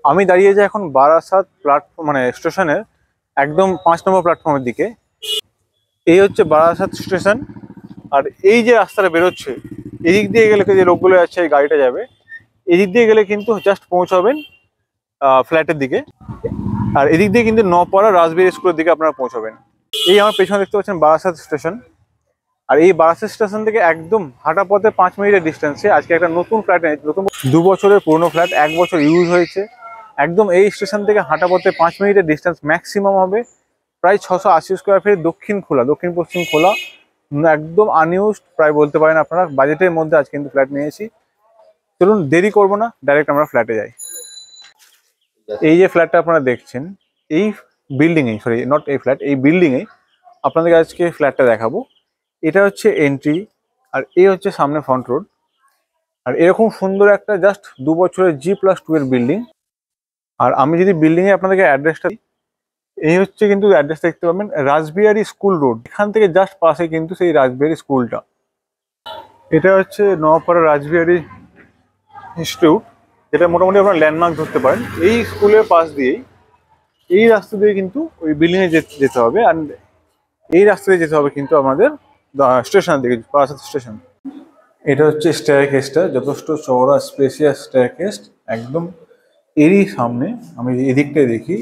আমি দাঁড়িয়ে যাই এখন বারাসাত প্ল্যাটফর্ম মানে স্টেশনের একদম 5 নম্বর প্ল্যাটফর্মের দিকে। এই হচ্ছে বারাসাত স্টেশন। আর এই যে রাস্তাটা বেরোচ্ছে, এদিক দিয়ে গেলে যে লোকগুলো আছে এই গাড়িটা যাবে, এদিক দিয়ে গেলে কিন্তু জাস্ট পৌঁছাবেন ফ্ল্যাটের দিকে। আর এদিক দিয়ে কিন্তু নপাড়া রাসবিহারী স্কুলের দিকে আপনারা পৌঁছাবেন। এই আমার পেছনে দেখতে পাচ্ছেন বারাসাত স্টেশন। আর এই বারাসাত স্টেশন থেকে একদম হাঁটা পথে 5 মিনিটের ডিস্টেন্সে আজকে একটা নতুন ফ্ল্যাট এনেছে। নতুন 2 বছরের পুরনো ফ্ল্যাট, 1 বছর ইউজ হয়েছে। একদম এই স্টেশন থেকে হাঁটা পথে 5 মিনিটের ডিস্টেন্স ম্যাক্সিমাম হবে। প্রায় 680 স্কোয়ার ফিট, দক্ষিণ পশ্চিম খোলা, একদম আনইউজড প্রায় বলতে পারেন আপনারা। বাজেটের মধ্যে আজ কিন্তু ফ্ল্যাট নিয়েছি। চলুন দেরি করবো না, ডাইরেক্ট আমরা ফ্ল্যাটে যাই। এই যে ফ্ল্যাটটা আপনারা দেখছেন, এই বিল্ডিংয়ে, সরি নট এই ফ্ল্যাট, এই বিল্ডিংয়ে আপনাদেরকে আজকে ফ্ল্যাটটা দেখাবো। এটা হচ্ছে এন্ট্রি, আর এই হচ্ছে সামনে ফ্রন্ট রোড। আর এরকম সুন্দর একটা জাস্ট 2 বছরের G+2 এর বিল্ডিং। আর আমি যদি বিল্ডিংয়ে আপনাদেরকে অ্যাড্রেসটা দিই, এই হচ্ছে কিন্তু অ্যাড্রেসটা দেখতে পাবেন, রাসবিহারী স্কুল রোড। এখান থেকে জাস্ট পাশে কিন্তু সেই রাসবিহারী স্কুলটা। এটা হচ্ছে নওয়াপাড়া রাসবিহারী ইনস্টিটিউট, যেটা মোটামুটি আপনার ল্যান্ডমার্ক ধরতে পারেন। এই স্কুলের পাশ দিয়েই, এই রাস্তা দিয়ে কিন্তু ওই বিল্ডিংয়ে যেতে হবে। আর এই রাস্তা দিয়ে যেতে হবে কিন্তু আমাদের স্টেশনের দিকে, বারাসাত স্টেশন। এটা হচ্ছে স্টেয়ার কেসটা, যথেষ্ট চওড়া স্পেসিয়াস স্টেয়ার কেস। একদম এরই সামনে আমি এদিকটায় দেখি,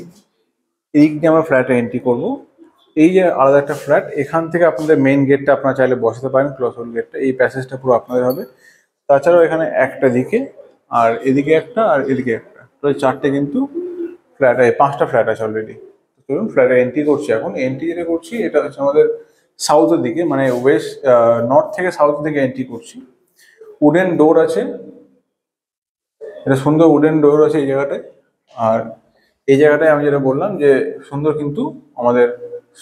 এদিক দিয়ে আমরা ফ্ল্যাটে এন্ট্রি করব। এই যে আলাদা একটা ফ্ল্যাট, এখান থেকে আপনাদের মেইন গেটটা আপনারা চাইলে বসাতে পারেন, ক্লোজ হোল গেটটা। এই প্যাসেজটা পুরো আপনাদের হবে। তাছাড়াও এখানে একটা দিকে, আর এদিকে একটা, আর এদিকে একটা, তো 4টে কিন্তু ফ্ল্যাট, 5টা ফ্ল্যাট আছে অলরেডি। চলুন ফ্ল্যাটে এন্ট্রি করছি। এখন এন্ট্রি যেটা করছি, এটা হচ্ছে আমাদের সাউথের দিকে, মানে ওয়েস্ট নর্থ থেকে সাউথের দিকে এন্ট্রি করছি। উডেন ডোর আছে, এটা সুন্দর উডেন ডোর আছে এই জায়গাটায়। আর এই জায়গাটায় আমি যেটা বললাম যে সুন্দর কিন্তু আমাদের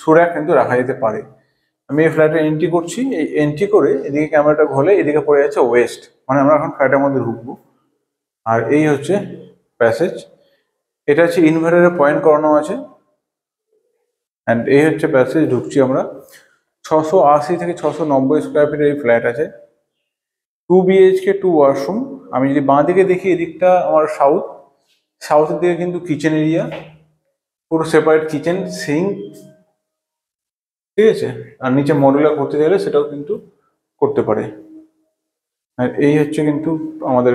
সুরাক কিন্তু রাখা যেতে পারে। আমি এই ফ্ল্যাটে এন্ট্রি করছি। এই এন্ট্রি করে এদিকে ক্যামেরাটা ঘোলে, এদিকে পড়ে যাচ্ছে ওয়েস্ট, মানে আমরা এখন ফ্ল্যাটের মধ্যে ঢুকবো। আর এই হচ্ছে প্যাসেজ। এটা হচ্ছে ইনভার্টারের পয়েন্ট করানো আছে। অ্যান্ড এই হচ্ছে প্যাসেজ, ঢুকছি আমরা। 680 থেকে 690 স্কোয়ার ফিটের এই ফ্ল্যাট আছে। 2 BHK 2 ওয়াশরুম। আমি যদি বাঁ দিকে দেখি, এদিকটা আমার সাউথের দিকে কিন্তু কিচেন এরিয়া, পুরো সেপারেট কিচেন, সিঙ্ক, ঠিক আছে। আর নিচে মডুলার করতে চাইলে সেটাও কিন্তু করতে পারে। আর এই হচ্ছে কিন্তু আমাদের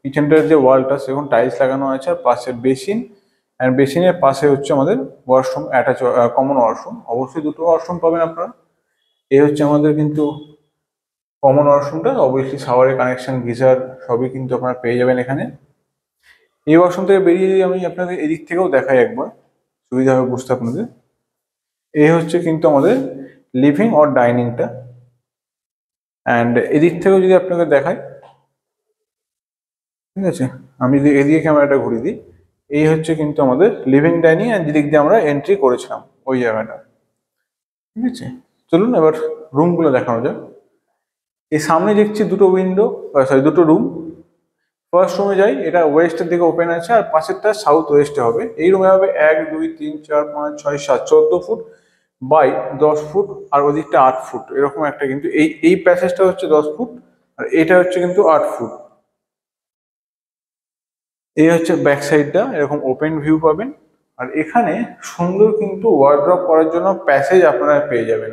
কিচেনটার যে ওয়ালটা, সেখানে টাইলস লাগানো আছে। আর পাশে বেসিন, আর বেসিনের পাশে হচ্ছে আমাদের ওয়াশরুম, অ্যাটাচ কমন ওয়াশরুম। অবশ্যই 2টো ওয়াশরুম পাবেন আপনারা। এই হচ্ছে আমাদের কিন্তু কমন ওয়াশরুমটা। অবশ্যই শাওয়ারের কানেকশন, গিজার সবই কিন্তু আপনারা পেয়ে যাবেন এখানে। এই ওয়াশরুম থেকে বেরিয়ে যদি আমি আপনাদের এদিক থেকেও দেখাই একবার, সুবিধা হবে বুঝতে আপনাদের। এই হচ্ছে কিন্তু আমাদের লিভিং অর ডাইনিংটা। অ্যান্ড এদিক থেকেও যদি আপনাকে দেখাই, ঠিক আছে, আমি যদি এদিকে ক্যামেরাটা ঘুরিয়ে দিই, এই হচ্ছে কিন্তু আমাদের লিভিং ডাইনিং, অ্যান্ড যেদিক দিয়ে আমরা এন্ট্রি করেছিলাম ওই জায়গাটা, ঠিক আছে। চলুন এবার রুমগুলো দেখানো যাক। এই সামনে দেখছি 2টো উইন্ডো, সরি 2টো রুম। ফার্স্ট রুমে যাই, এটা ওয়েস্টের দিকে ওপেন আছে, আর পাশেরটা সাউথ ওয়েস্টে হবে। এই রুমে হবে 1 2 3 4 5 6 7 14 ফুট বাই 10 ফুট, আর ওদিকটা 8 ফুট, এরকম একটা কিন্তু এই প্যাসেজটা হচ্ছে 10 ফুট, আর এটা হচ্ছে কিন্তু 8 ফুট। এই হচ্ছে ব্যাক সাইডটা, এরকম ওপেন ভিউ পাবেন। আর এখানে সুন্দর কিন্তু ওয়ার্ড্রপ করার জন্য প্যাসেজ আপনারা পেয়ে যাবেন।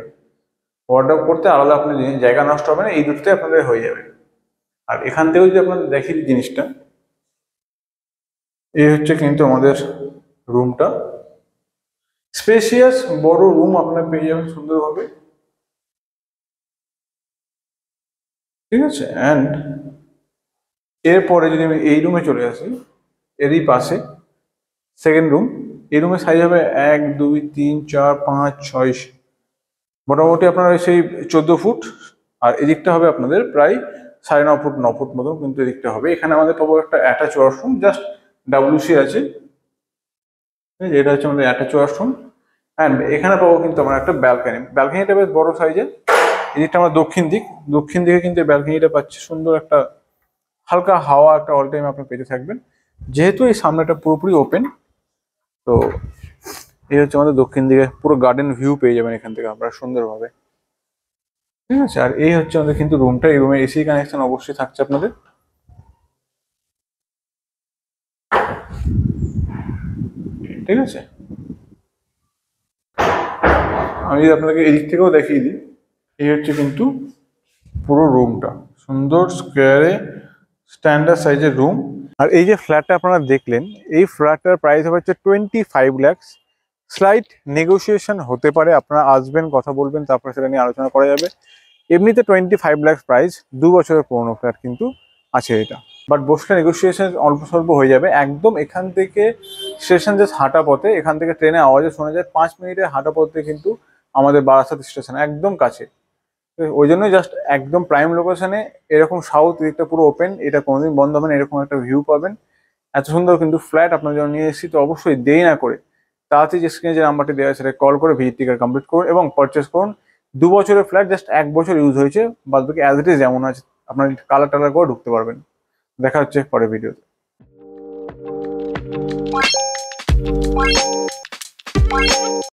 ওয়ার্ড্রপ করতে আলাদা আপনার জায়গা নষ্ট হবে না, এই দুটোতে আপনাদের হয়ে যাবে। আর এখান থেকেও যদি আপনাদের দেখি জিনিসটা, এই হচ্ছে কিন্তু আমাদের রুমটা। স্পেসিয়াস বড় রুম আপনারা পেয়ে যাবেন সুন্দরভাবে, ঠিক আছে। অ্যান্ড এরপরে যদি আমি এই রুমে চলে আসি, এরই পাশে সেকেন্ড রুম। এই রুমের সাইজ হবে 1 2 3 4 5 6, মোটামুটি আপনার সেই 14 ফুট। আর এদিকটা হবে আপনাদের প্রায় 9.5 ফুট 9 ফুট মতো কিন্তু এদিকটা হবে। এখানে আমাদের পাবো একটা অ্যাটাচ ওয়াশরুম, জাস্ট WC আছে, এটা হচ্ছে আমাদের অ্যাটাচ ওয়াশরুম। অ্যান্ড এখানে পাবো কিন্তু আমরা একটা ব্যালকনিটা বেশ বড় সাইজের। এদিকটা আমরা দক্ষিণ দিকে কিন্তু ব্যালকনিটা পাচ্ছি। সুন্দর একটা হালকা হাওয়া একটা অল টাইম আপনি পেতে থাকবেন, যেহেতু এই সামনেটা পুরোপুরি ওপেন। তো এই হচ্ছে আমাদের দক্ষিণ দিকে পুরো গার্ডেন ভিউ পেয়ে যাবেন এখান থেকে আপনারা সুন্দরভাবে, ঠিক আছে। আর এই হচ্ছে আমাদের কিন্তু রুমটা। এই রুমে AC কানেকশন অবশ্যই থাকছে আপনাদের। ঠিক আছে, আমি যদি আপনাকে এদিক থেকেও দেখিয়ে দিই, এই হচ্ছে কিন্তু পুরো রুমটা, সুন্দর স্কোয়ারে স্ট্যান্ডার্ড সাইজের রুম। আর এই যে ফ্ল্যাটটা আপনারা দেখলেন, এই ফ্ল্যাটটার প্রাইস হচ্ছে 25 lakhs। স্লাইট নেগোসিয়েশন হতে পারে, আপনারা আসবেন, কথা বলবেন, তারপরে সেটা নিয়ে আলোচনা করা যাবে। এমনিতে 25 lakhs প্রাইস, 2 বছরের পুরোনো ফ্ল্যাট কিন্তু আছে এটা। বাট বসলে নেগোসিয়েশন অল্প স্বল্প হয়ে যাবে। একদম এখান থেকে স্টেশন জাস্ট হাঁটা পথে, এখান থেকে ট্রেনে আওয়াজে শোনা যায় 5 মিনিটের হাঁটা পথে কিন্তু আমাদের বারাসাত স্টেশন একদম কাছে। তো ওই জন্যই জাস্ট একদম প্রাইম লোকেশনে, এরকম সাউথ দিকটা পুরো ওপেন, এটা কোনোদিন বন্ধ হবে না, এরকম একটা ভিউ পাবেন। এত সুন্দর কিন্তু ফ্ল্যাট আপনার জন্য নিয়ে এসেছি, তো অবশ্যই দেরি না করে তাড়াতাড়ি যে স্ক্রিনে যে নাম্বারটি দেওয়া আছে সেটা কল করে ভিজিট টিকেট কমপ্লিট করুন এবং পারচেস করুন। 2 বছরের ফ্ল্যাট, জাস্ট 1 বছর ইউজ হয়েছে, বাদ বাকি অ্যাজ ইট ইজ যেমন আছে, আপনার কালার টালার করে ঢুকতে পারবেন। দেখা হচ্ছে পরের ভিডিওতে।